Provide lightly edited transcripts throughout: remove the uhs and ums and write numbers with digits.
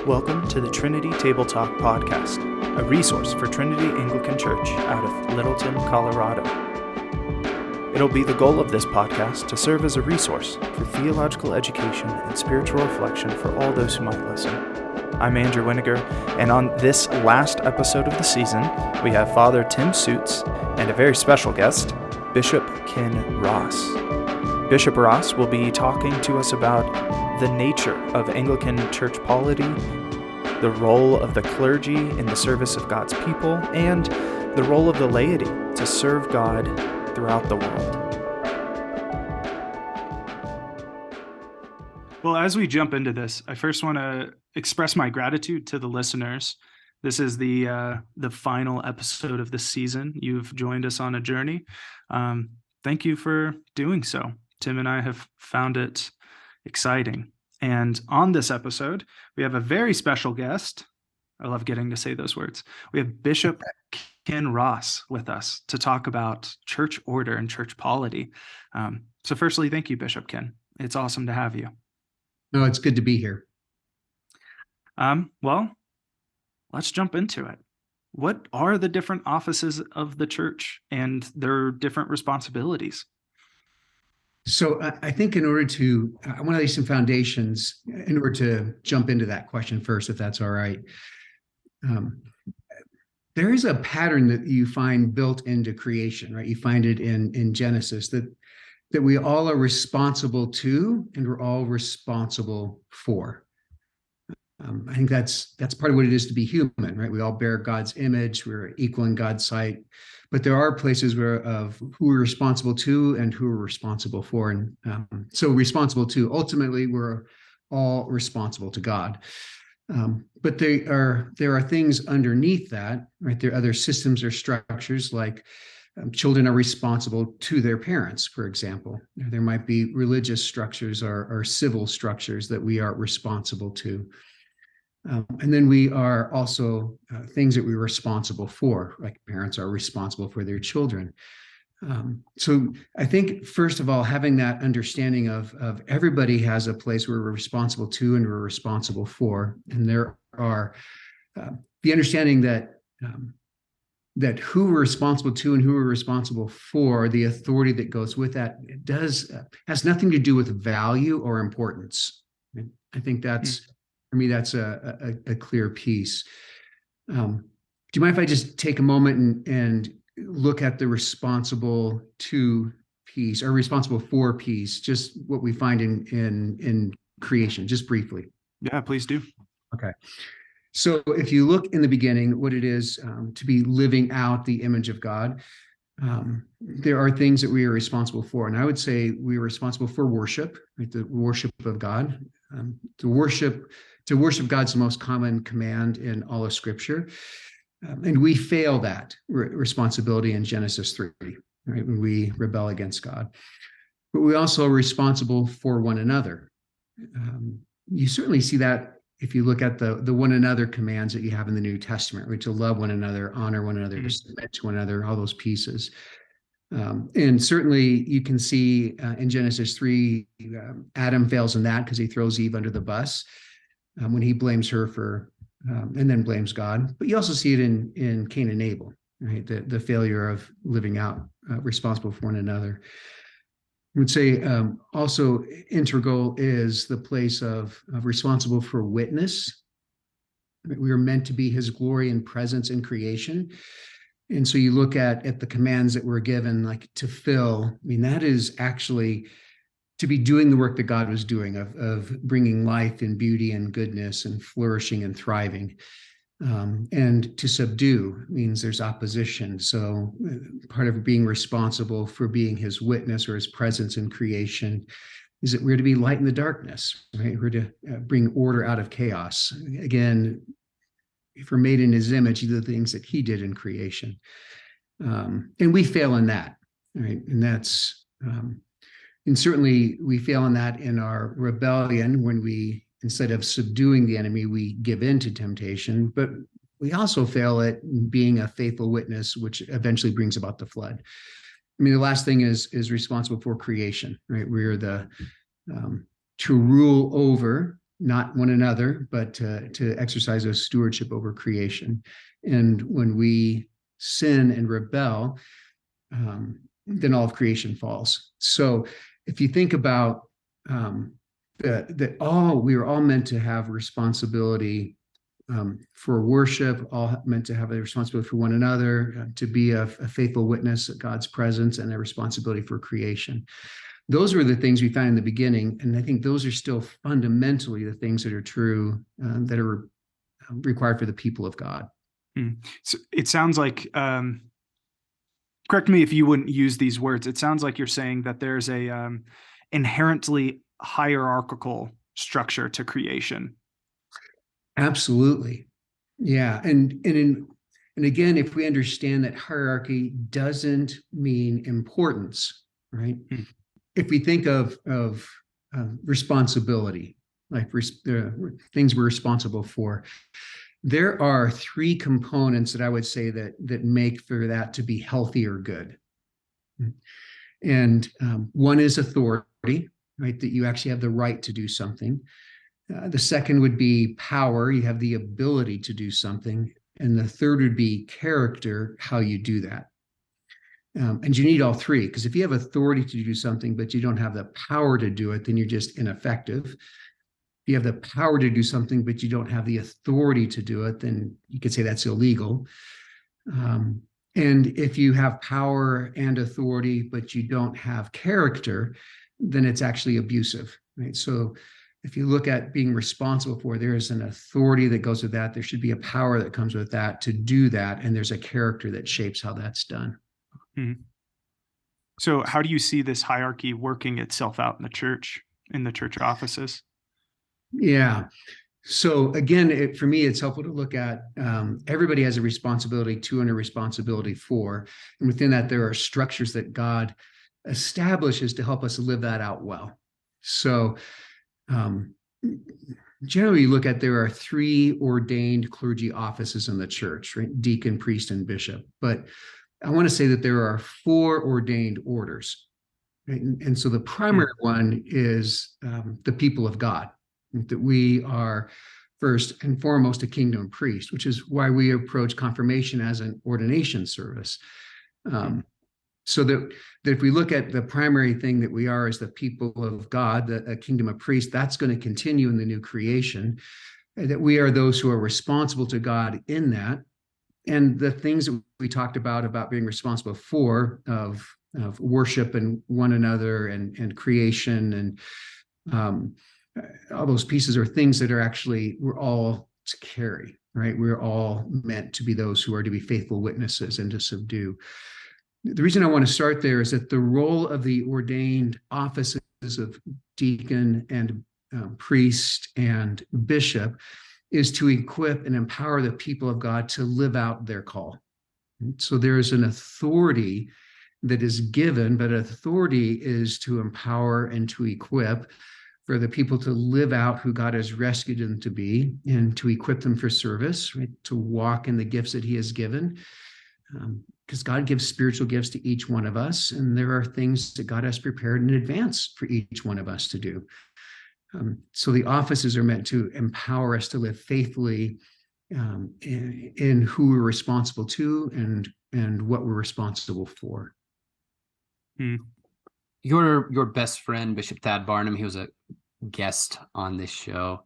Welcome to the Trinity Table Talk podcast, a resource for Trinity Anglican Church out of Littleton, Colorado. It'll be the goal of this podcast to serve as a resource for theological education and spiritual reflection for all those who might listen. I'm Andrew Wininger, and on this last episode of the season, we have Father Tim Suits and a very special guest, Bishop Ken Ross. Bishop Ross will be talking to us about the nature of Anglican church polity, the role of the clergy in the service of God's people, and the role of the laity to serve God throughout the world. Well, as we jump into this, I first want to express my gratitude to the listeners. This is the final episode of the season. You've joined us on a journey. Thank you for doing so. Tim and I have found it exciting. And on this episode, we have a very special guest. I love getting to say those words. We have Bishop Ken Ross with us to talk about church order and church polity. So firstly, thank you, Bishop Ken. It's awesome to have you. No, it's good to be here. Well, let's jump into it. What are the different offices of the church and their different responsibilities? So I think I want to lay some foundations in order to jump into that question first, if that's all right. There is a pattern that you find built into creation, right? You find it in Genesis that we all are responsible to, and we're all responsible for. I think that's part of what it is to be human, right? We all bear God's image. We're equal in God's sight, but there are places of who we're responsible to and who we're responsible for. And so responsible to, ultimately, we're all responsible to God. But there are things underneath that, right? There are other systems or structures, like children are responsible to their parents, for example. There might be religious structures or civil structures that we are responsible to. And then we are also things that we're responsible for, like parents are responsible for their children. So I think, first of all, having that understanding of everybody has a place where we're responsible to and we're responsible for. And there are the understanding that who we're responsible to and who we're responsible for, the authority that goes with that, it has nothing to do with value or importance. I think for me, that's a clear piece. Do you mind if I just take a moment and look at the responsible to piece or responsible for piece, just what we find in creation, just briefly? Yeah, please do. Okay. So if you look in the beginning, what it is to be living out the image of God, there are things that we are responsible for. And I would say we are responsible for worship, right? The worship of God. To worship God's the most common command in all of Scripture. And we fail that responsibility in Genesis 3, right? When we rebel against God. But we also are responsible for one another. You certainly see that if you look at the one another commands that you have in the New Testament, right? To love one another, honor one another, submit to one another, all those pieces. And certainly you can see in Genesis 3, Adam fails in that because he throws Eve under the bus when he blames her for, and then blames God. But you also see it in Cain and Abel, right? The failure of living out responsible for one another. I would say also integral is the place of responsible for witness. We are meant to be his glory and presence in creation. And so you look at the commands that we're given, like to fill. I mean, that is actually to be doing the work that God was doing of bringing life and beauty and goodness and flourishing and thriving. And to subdue means there's opposition. So part of being responsible for being his witness or his presence in creation is that we're to be light in the darkness, right? We're to bring order out of chaos. Again, if we're made in his image, the things that he did in creation. And we fail in that, right? And that's, and certainly we fail in that in our rebellion when we, instead of subduing the enemy, we give in to temptation. But we also fail at being a faithful witness, which eventually brings about the flood. I mean, the last thing is responsible for creation, right? We're to rule over not one another, but to exercise a stewardship over creation. And when we sin and rebel, then all of creation falls. So if you think about we are all meant to have responsibility for worship, all meant to have a responsibility for one another, to be a faithful witness of God's presence, and a responsibility for creation. Those were the things we found in the beginning, and I think those are still fundamentally the things that are true, that are required for the people of God. So it sounds like, correct me if you wouldn't use these words, it sounds like you're saying that there's a inherently hierarchical structure to creation. Absolutely. Yeah. And again, if we understand that hierarchy doesn't mean importance, right? If we think of responsibility, like things we're responsible for, there are three components that I would say that make for that to be healthy or good. And one is authority, right? That you actually have the right to do something. The second would be power. You have the ability to do something. And the third would be character, how you do that. And you need all three, because if you have authority to do something, but you don't have the power to do it, then you're just ineffective. If you have the power to do something, but you don't have the authority to do it, then you could say that's illegal. And if you have power and authority, but you don't have character, then it's actually abusive, right? So if you look at being responsible for, there is an authority that goes with that. There should be a power that comes with that to do that. And there's a character that shapes how that's done. Mm-hmm. So how do you see this hierarchy working itself out in the church offices? Yeah. So again, for me, it's helpful to look at everybody has a responsibility to and a responsibility for. And within that, there are structures that God establishes to help us live that out well. So generally, you look at, there are three ordained clergy offices in the church, right? Deacon, priest, and bishop. But I want to say that there are four ordained orders. Right? And so the primary one is the people of God, that we are first and foremost a kingdom priest, which is why we approach confirmation as an ordination service. So that if we look at the primary thing that we are as the people of God, a kingdom of priests, that's going to continue in the new creation, that we are those who are responsible to God in that. And the things that we talked about being responsible for, of worship and one another and creation and all those pieces are things that are actually, we're all to carry, right? We're all meant to be those who are to be faithful witnesses and to subdue. The reason I want to start there is that the role of the ordained offices of deacon and priest and bishop is to equip and empower the people of God to live out their call. So there is an authority that is given, but authority is to empower and to equip for the people to live out who God has rescued them to be, and to equip them for service, right? To walk in the gifts that he has given. Because God gives spiritual gifts to each one of us, and there are things that God has prepared in advance for each one of us to do. So the offices are meant to empower us to live faithfully in who we're responsible to and what we're responsible for. Your best friend, Bishop Thad Barnum, he was a guest on this show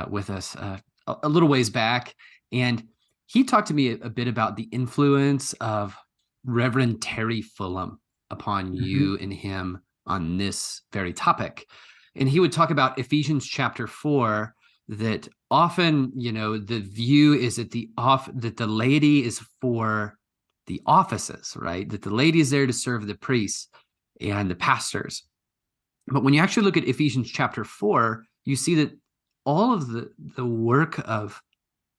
with us a little ways back, and he talked to me a bit about the influence of Reverend Terry Fulham upon you and him on this very topic. And he would talk about Ephesians chapter 4, that often, the view is that that the laity is for the offices, right? That the laity is there to serve the priests and the pastors. But when you actually look at Ephesians chapter 4, you see that all of the work of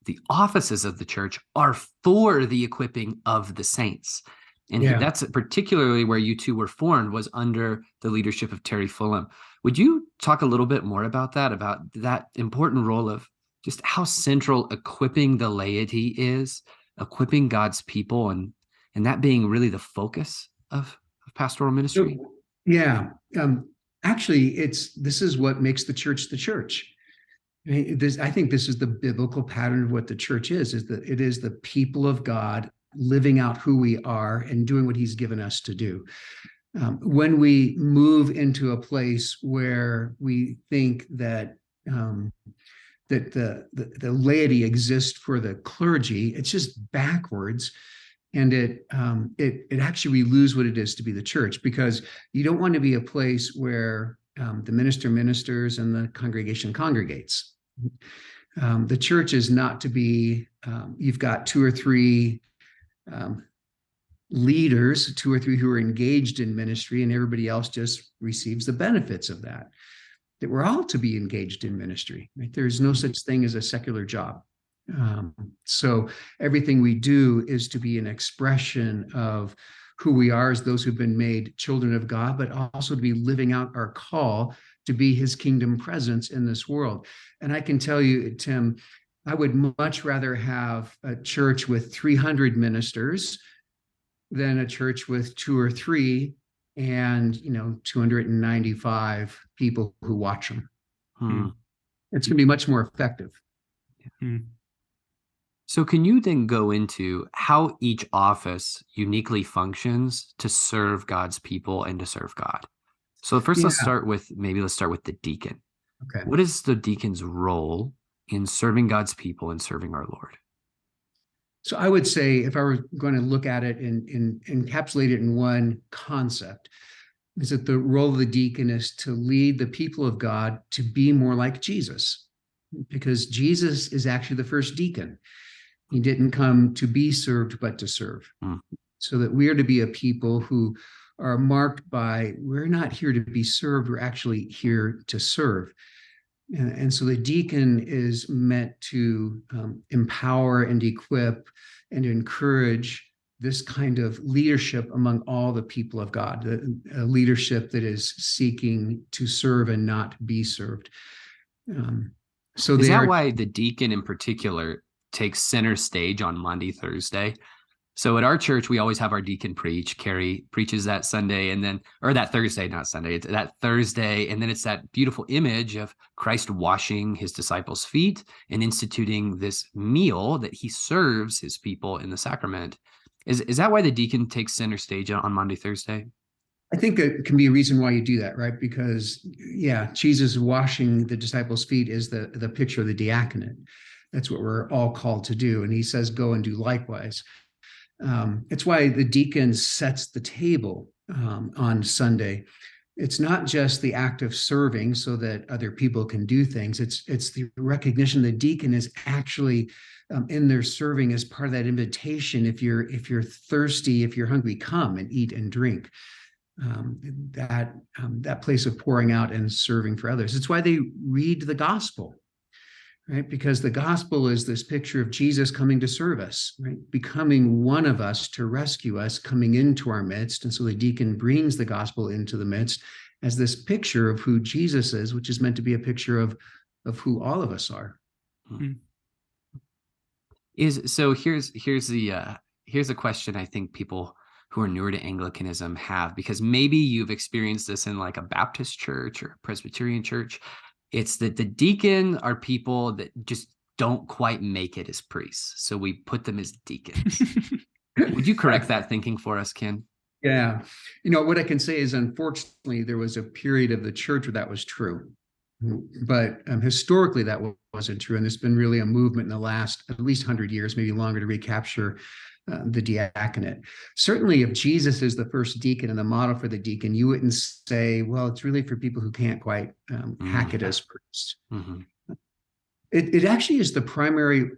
the offices of the church are for the equipping of the saints. And that's particularly where you two were formed, was under the leadership of Terry Fulham. Would you talk a little bit more about that important role of just how central equipping the laity is, equipping God's people, and that being really the focus of pastoral ministry? So, actually, this is what makes the church the church. I think this is the biblical pattern of what the church is that it is the people of God living out who we are and doing what he's given us to do. When we move into a place where we think that that the laity exists for the clergy, it's just backwards, and it actually we lose what it is to be the church, because you don't want to be a place where the minister ministers and the congregation congregates. The church is not to be, you've got two or three leaders, two or three who are engaged in ministry, and everybody else just receives the benefits of that. That we're all to be engaged in ministry, right? There's no such thing as a secular job. So everything we do is to be an expression of who we are as those who've been made children of God, but also to be living out our call to be his kingdom presence in this world. And I can tell you, Tim, I would much rather have a church with 300 ministers than a church with two or three and 295 people who watch them. It's going to be much more effective. So can you then go into how each office uniquely functions to serve God's people and to serve God? So first, let's start with the deacon. Okay. What is the deacon's role in serving God's people and serving our Lord? So I would say, if I were going to look at it and encapsulate it in one concept, is that the role of the deacon is to lead the people of God to be more like Jesus, because Jesus is actually the first deacon. He didn't come to be served, but to serve. So that we are to be a people who are marked by, we're not here to be served, we're actually here to serve. And so the deacon is meant to empower and equip and encourage this kind of leadership among all the people of God, a leadership that is seeking to serve and not be served. So is that why the deacon in particular takes center stage on Monday, Thursday? So at our church, we always have our deacon preach. Carrie preaches that Sunday or that Thursday, not Sunday. It's that Thursday. And then it's that beautiful image of Christ washing his disciples' feet and instituting this meal that he serves his people in the sacrament. Is that why the deacon takes center stage on Monday, Thursday? I think it can be a reason why you do that, right? Because, Jesus washing the disciples' feet is the picture of the diaconate. That's what we're all called to do. And he says, go and do likewise. It's why the deacon sets the table on Sunday. It's not just the act of serving so that other people can do things. It's the recognition the deacon is actually in their serving as part of that invitation. If you're thirsty, if you're hungry, come and eat and drink. That place of pouring out and serving for others. It's why they read the gospel. Right? Because the gospel is this picture of Jesus coming to serve us, right? Becoming one of us to rescue us, coming into our midst. And so the deacon brings the gospel into the midst as this picture of who Jesus is, which is meant to be a picture of who all of us are. Here's a question I think people who are newer to Anglicanism have, because maybe you've experienced this in like a Baptist church or Presbyterian church. It's that the deacon are people that just don't quite make it as priests. So we put them as deacons. Would you correct that thinking for us, Ken? Yeah. What I can say is, unfortunately, there was a period of the church where that was true. But historically, that wasn't true. And there's been really a movement in the last at least 100 years, maybe longer, to recapture the diaconate. Certainly, if Jesus is the first deacon and the model for the deacon, you wouldn't say, well, it's really for people who can't quite hack it as priests. It actually is the primary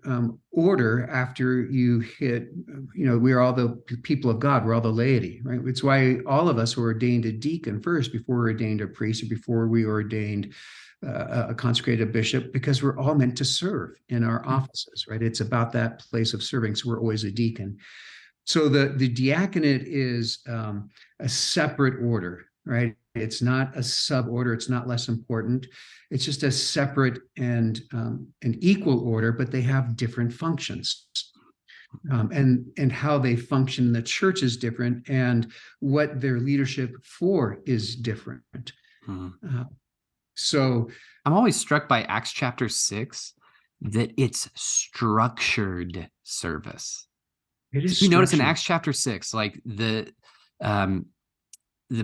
order after you hit, we're all the people of God, we're all the laity, right? It's why all of us were ordained a deacon first before we were ordained a priest or before we ordained a consecrated bishop, because we're all meant to serve in our offices, right? It's about that place of serving. So we're always a deacon. So the diaconate is a separate order, right? It's not a sub-order. It's not less important. It's just a separate and an equal order, but they have different functions. And how they function in the church is different, and what their leadership for is different. So I'm always struck by Acts chapter 6 that it's structured service. it So is you notice in structured. Acts chapter 6, like the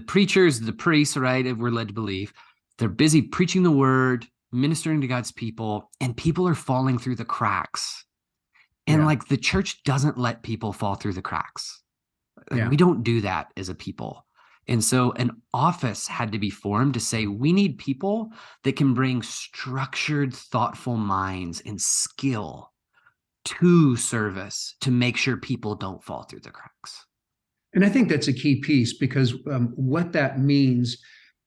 preachers, the priests, right, we're led to believe, they're busy preaching the word, ministering to God's people, and people are falling through the cracks. And Yeah. like the church doesn't let people fall through the cracks. Like, Yeah. we don't do that as a people. And so an office had to be formed to say, we need people that can bring structured, thoughtful minds and skill to service to make sure people don't fall through the cracks. And I think that's a key piece, because what that means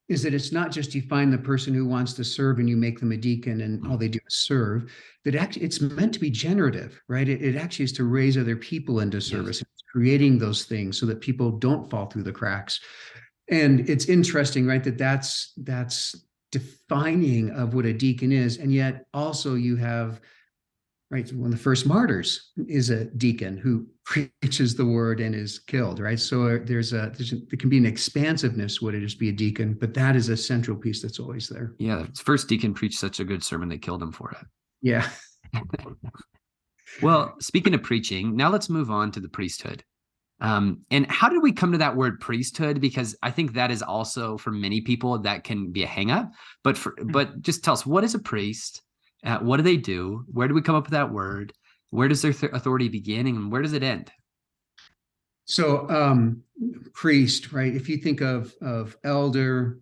is that it's not just you find the person who wants to serve and you make them a deacon and all they do is serve. That actually it's meant to be generative, right? It actually is to raise other people into service, Yes. creating those things so that people don't fall through the cracks. And it's interesting, right? That's defining of what a deacon is, and yet also you have, right, one of the first martyrs is a deacon who preaches the word and is killed, right? So there can be an expansiveness what it is to be a deacon, but that is a central piece that's always there. Yeah, the first deacon preached such a good sermon they killed him for it. Yeah. Well, speaking of preaching, now let's move on to the priesthood. And how did we come to that word priesthood? Because I think that is also, for many people, that can be a hang-up. But just tell us, what is a priest? What do they do? Where do we come up with that word? Where does their authority begin and where does it end? So priest, right? If you think of elder,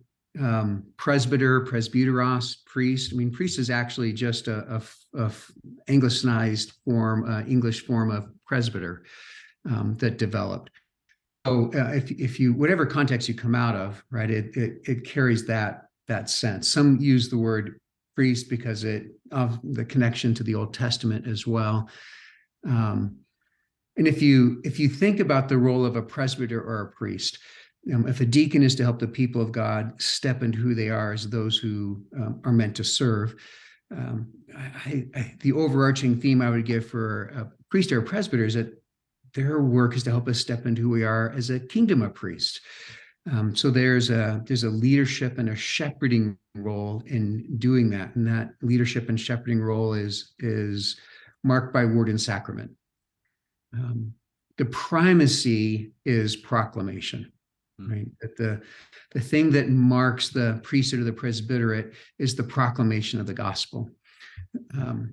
presbyter, presbyteros, priest. I mean, priest is actually just a Anglicized form, English form of presbyter that developed. So if you, whatever context you come out of, right, it carries that sense. Some use the word priest because of the connection to the Old Testament as well. And if you think about the role of a presbyter or a priest, if a deacon is to help the people of God step into who they are as those who are meant to serve, the overarching theme I would give for a priest or a presbyter is that their work is to help us step into who we are as a kingdom of priests. So there's a leadership and a shepherding role in doing that, and that leadership and shepherding role is marked by word and sacrament. The primacy is proclamation, right? That the thing that marks the priesthood or the presbyterate is the proclamation of the gospel.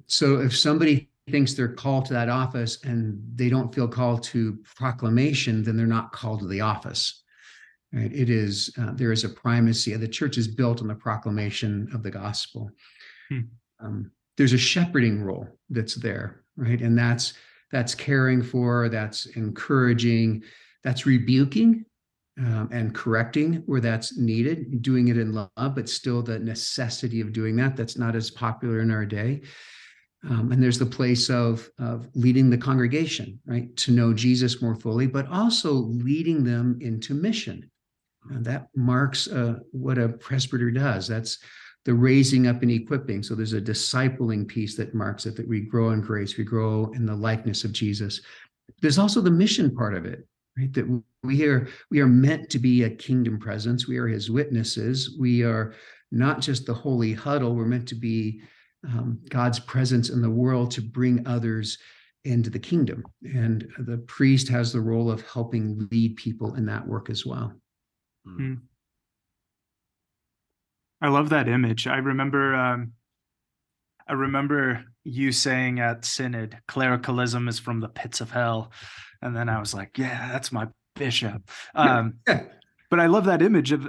So if somebody thinks they're called to that office and they don't feel called to proclamation, then they're not called to the office. Right? It is there is a primacy. The church is built on the proclamation of the gospel. There's a shepherding role that's there, right? And that's caring for, that's encouraging, that's rebuking and correcting where that's needed, doing it in love, but still the necessity of doing that. That's not as popular in our day. And there's the place of leading the congregation, right, to know Jesus more fully, but also leading them into mission. And that marks what a presbyter does. That's the raising up and equipping. So there's a discipling piece that marks it, that we grow in grace, we grow in the likeness of Jesus. There's also the mission part of it, right? That we are meant to be a kingdom presence. We are his witnesses. We are not just the holy huddle. We're meant to be God's presence in the world to bring others into the kingdom. And the priest has the role of helping lead people in that work as well. I love that image. I remember you saying at Synod, clericalism is from the pits of hell. And then I was like, yeah, that's my bishop. But I love that image of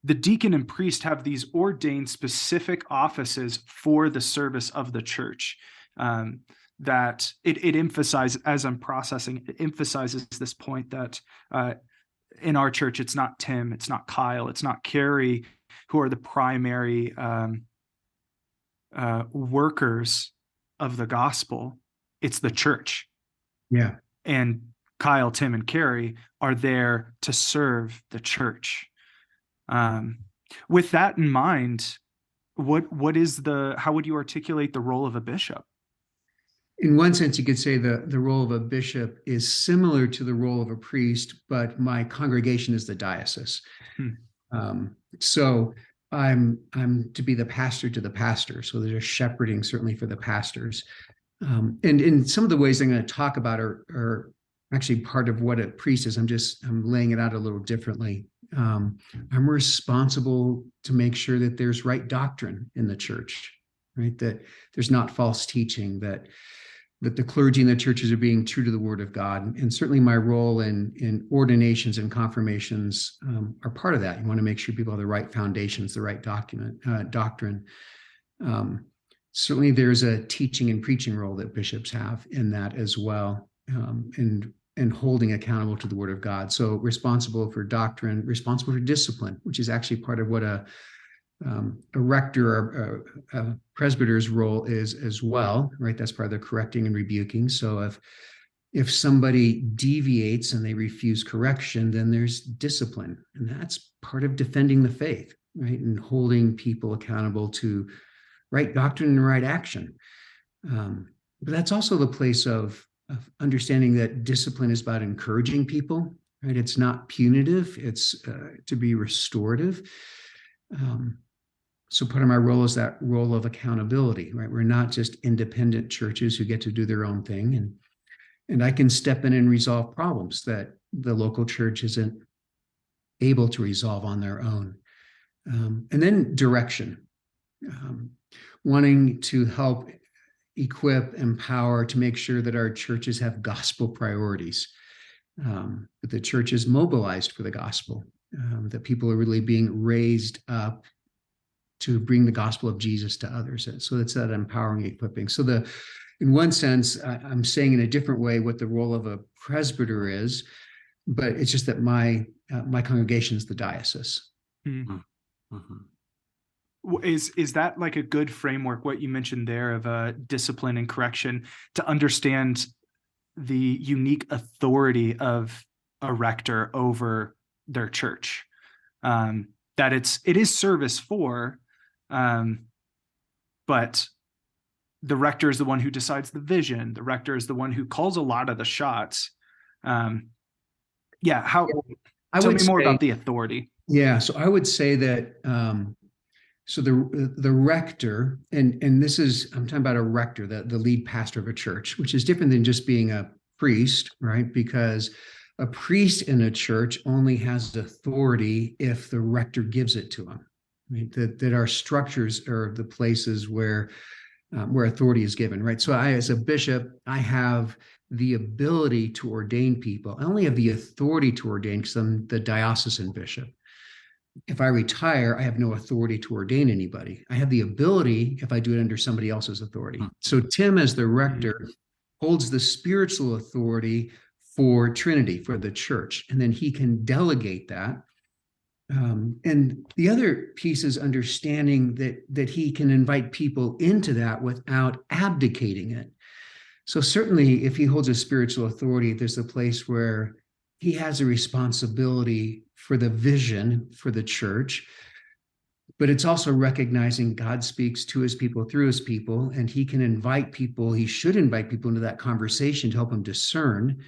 the deacon and priest have these ordained specific offices for the service of the church. That it emphasizes, as I'm processing, it emphasizes this point that in our church, it's not Tim, it's not Kyle, it's not Carrie who are the primary workers of the gospel. It's the church. Yeah. And Kyle, Tim, and Carrie are there to serve the church. With that in mind, how would you articulate the role of a bishop? In one sense, you could say the role of a bishop is similar to the role of a priest, but my congregation is the diocese. So I'm to be the pastor to the pastor. So there's a shepherding certainly for the pastors. And in some of the ways I'm going to talk about are actually part of what a priest is. I'm laying it out a little differently. I'm responsible to make sure that there's right doctrine in the church, right? That there's not false teaching, that the clergy and the churches are being true to the word of God. And certainly my role in ordinations and confirmations are part of that. You want to make sure people have the right foundations, the right doctrine. Certainly there's a teaching and preaching role that bishops have in that as well, and holding accountable to the word of God. So responsible for doctrine, responsible for discipline, which is actually part of what a rector or a presbyter's role is as well, right? That's part of the correcting and rebuking. So if somebody deviates and they refuse correction, then there's discipline, and that's part of defending the faith, right? And holding people accountable to right doctrine and right action. But that's also the place of understanding that discipline is about encouraging people, right? It's not punitive, it's to be restorative. So part of my role is that role of accountability, right? We're not just independent churches who get to do their own thing. And I can step in and resolve problems that the local church isn't able to resolve on their own. And then direction, wanting to help equip, empower, to make sure that our churches have gospel priorities, that the church is mobilized for the gospel, that people are really being raised up to bring the gospel of Jesus to others. So it's that empowering, equipping. So in one sense, I'm saying in a different way what the role of a presbyter is, but it's just that my congregation is the diocese. Mm-hmm. Is that like a good framework, what you mentioned there of discipline and correction, to understand the unique authority of a rector over their church? That it is service for, but the rector is the one who decides the vision. The rector is the one who calls a lot of the shots. Tell me more about the authority. Yeah, so I would say that so the rector, and this is, I'm talking about a rector, the lead pastor of a church, which is different than just being a priest, right? Because a priest in a church only has authority if the rector gives it to him, right? That our structures are the places where authority is given, right? So I, as a bishop, I have the ability to ordain people. I only have the authority to ordain because I'm the diocesan bishop. If I retire, I have no authority to ordain anybody. I have the ability if I do it under somebody else's authority. So Tim, as the rector, holds the spiritual authority for Trinity, for the church, and then he can delegate that. And the other piece is understanding that he can invite people into that without abdicating it. So certainly, if he holds a spiritual authority, there's a place where he has a responsibility for the vision for the church, but it's also recognizing God speaks to his people through his people, and he can invite people, he should invite people into that conversation to help them discern,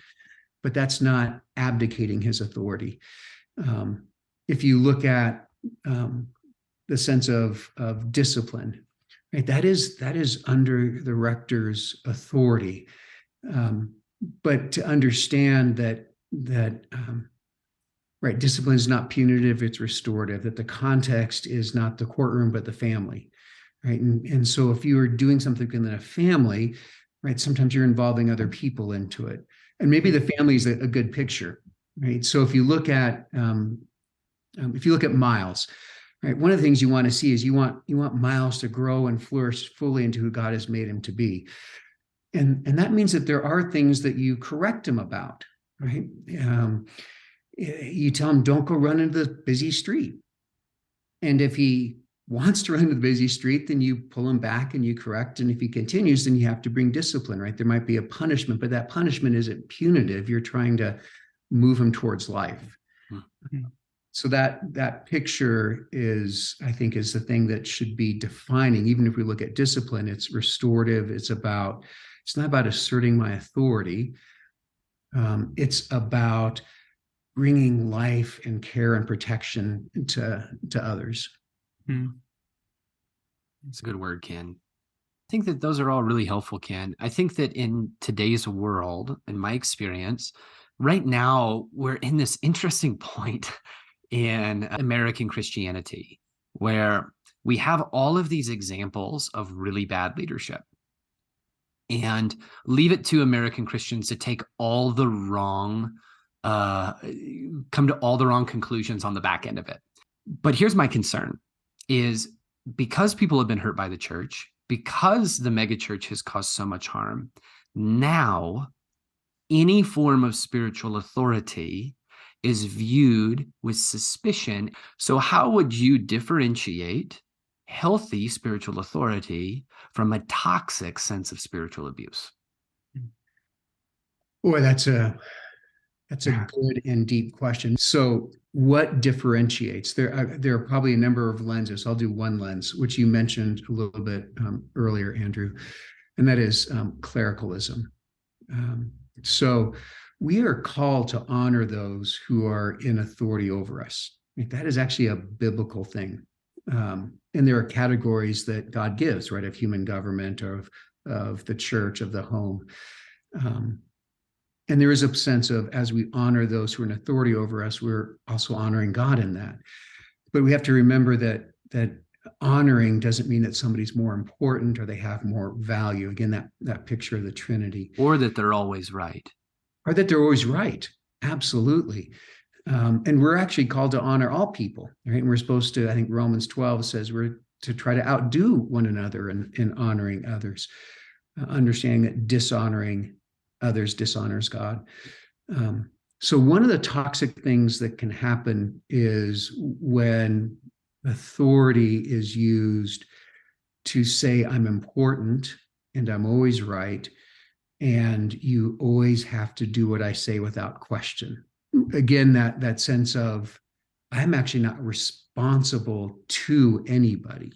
but that's not abdicating his authority. If you look at the sense of discipline, right, that is under the rector's authority. But to understand that right, discipline is not punitive, it's restorative, that the context is not the courtroom, but the family, right? And so if you are doing something in a family, right, sometimes you're involving other people into it. And maybe the family is a good picture, right? So if you look at Miles, right, one of the things you want to see is you want Miles to grow and flourish fully into who God has made him to be. And that means that there are things that you correct him about, right? You tell him, don't go run into the busy street. And if he wants to run into the busy street, then you pull him back and you correct. And if he continues, then you have to bring discipline, right? There might be a punishment, but that punishment isn't punitive. You're trying to move him towards life. Mm-hmm. So that picture is, I think, is the thing that should be defining. Even if we look at discipline, it's restorative. It's not about asserting my authority. It's about bringing life and care and protection to others. Mm. It's a good word, Ken. I think that those are all really helpful, Ken. I think that in today's world, in my experience, right now, we're in this interesting point in American Christianity where we have all of these examples of really bad leadership and leave it to American Christians to take all the wrong, come to all the wrong conclusions on the back end of it. But here's my concern is because people have been hurt by the church, because the megachurch has caused so much harm, now any form of spiritual authority is viewed with suspicion. So how would you differentiate healthy spiritual authority from a toxic sense of spiritual abuse? Boy, that's a good and deep question. So, what differentiates? There are probably a number of lenses. I'll do one lens, which you mentioned a little bit earlier, Andrew, and that is clericalism. So, we are called to honor those who are in authority over us. That is actually a biblical thing. And there are categories that God gives, right, of human government, of the church, of the home. And there is a sense of, as we honor those who are in authority over us, we're also honoring God in that. But we have to remember that honoring doesn't mean that somebody's more important or they have more value. Again, that picture of the Trinity. Or that they're always right. Or that they're always right. Absolutely. And we're actually called to honor all people, right? And we're supposed to, I think Romans 12 says we're to try to outdo one another in honoring others, understanding that dishonoring others dishonors God. So one of the toxic things that can happen is when authority is used to say, I'm important and I'm always right, and you always have to do what I say without question. Again, that sense of, I'm actually not responsible to anybody.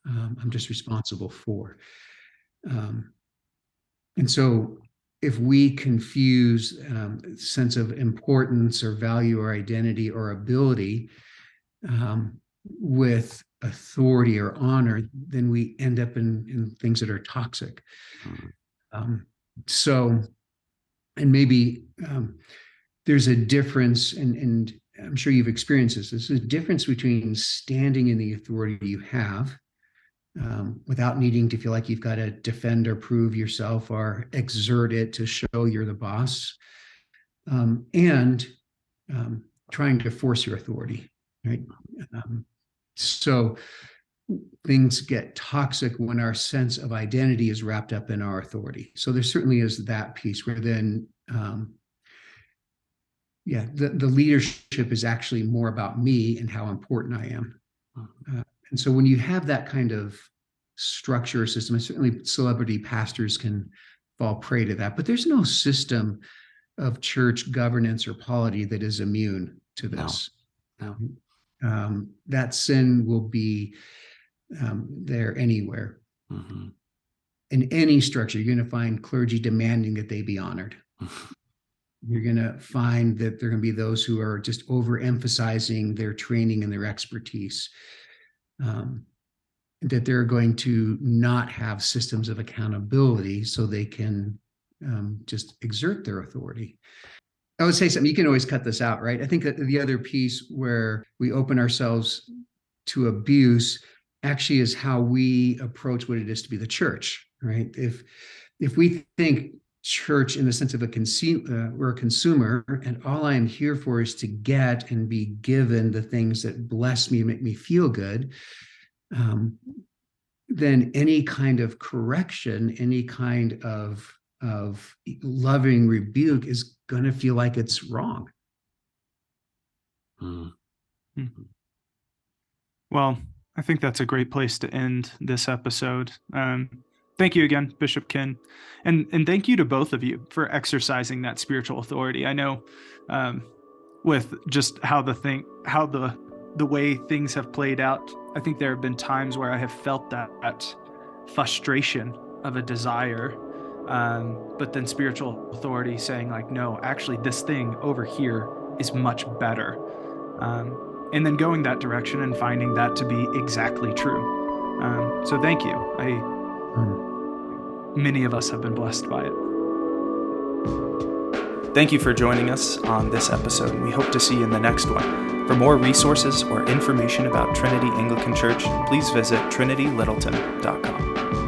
I'm just responsible for. And so if we confuse sense of importance or value or identity or ability with authority or honor, then we end up in things that are toxic. So, and maybe there's a difference, and I'm sure you've experienced this. There's a difference between standing in the authority you have without needing to feel like you've got to defend or prove yourself or exert it to show you're the boss, and trying to force your authority, right? So things get toxic when our sense of identity is wrapped up in our authority. So there certainly is that piece where then, the leadership is actually more about me and how important I am. And so when you have that kind of structure or system, and certainly celebrity pastors can fall prey to that, but there's no system of church governance or polity that is immune to this. No. That sin will be there anywhere. Mm-hmm. In any structure, you're going to find clergy demanding that they be honored. You're going to find that there are going to be those who are just overemphasizing their training and their expertise, that they're going to not have systems of accountability so they can just exert their authority. I would say something, you can always cut this out, right? I think that the other piece where we open ourselves to abuse actually is how we approach what it is to be the church, right? If we think church in the sense of we're a consumer, and all I am here for is to get and be given the things that bless me and make me feel good, then any kind of correction, any kind of loving rebuke is going to feel like it's wrong. Mm-hmm. Well, I think that's a great place to end this episode. Thank you again, Bishop Ken. And thank you to both of you for exercising that spiritual authority. I know with just how the way things have played out, I think there have been times where I have felt that frustration of a desire, but then spiritual authority saying like, no, actually this thing over here is much better. and then going that direction and finding that to be exactly true. So thank you. Many of us have been blessed by it. Thank you for joining us on this episode, and we hope to see you in the next one. For more resources or information about Trinity Anglican Church, please visit trinitylittleton.com.